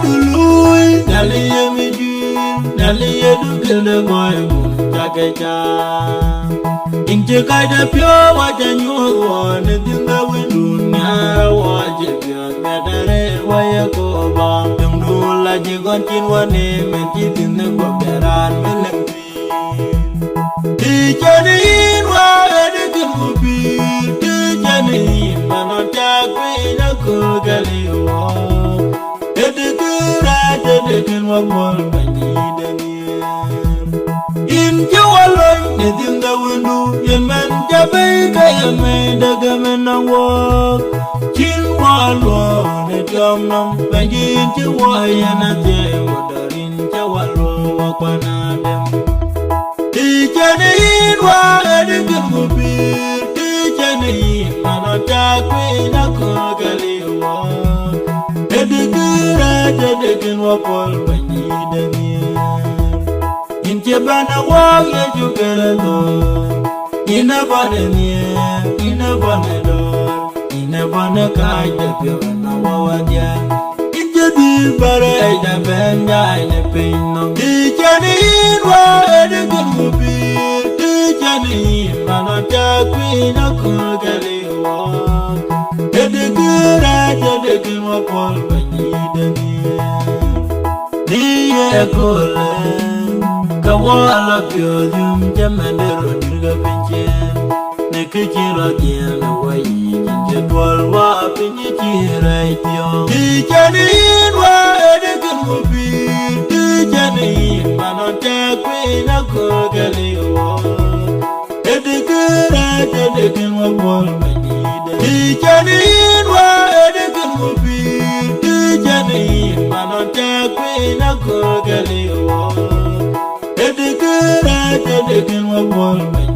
Duluui, Nhialiny Mejuiir, Nhialiny Dugel boy Jageja. Inche kaida pyo wajanyu wane dinga widunya wajibya medare wayakoba. Yungdula jigon kinwane menji dinga goberan melembi. Tijanin wa edikin mubi, tijanin manotakwe na kugaliwa. Edikin wabol banyidaniya. In Jawalon, in the window, in man Jamaica, and made a gamin and walk. Chin Wallo, the Domnum, Peggy, Jawai, and a day, water in Jawallo, one of them. Tijanin, why the good will be, Tijanin, Manota, Queen, a Kogali walk. Edikin wapol banyidaniya. In Jabana walk, you get a door. In a banana, in a banana, in a banana, the piano, Wadia. In the deep barrage, a benda, and a pain of the Johnny, why the good movie, the Johnny, Manata, Queen of Kurgali walk. Edikin wapol banyidaniya. Diya Kolan. Kawala pyodum jamandero dirga pinchen. Nekijiro diana wayi jinjadwal wa pinyi chiraityo. Tijanin wa edikin mubi, tijanin manota kwina kogaliwa. Edikin wapol banyida. Tijanin wa edikin mubi, tijanin manota kwina kogaliwa. Edikin wapol banyida.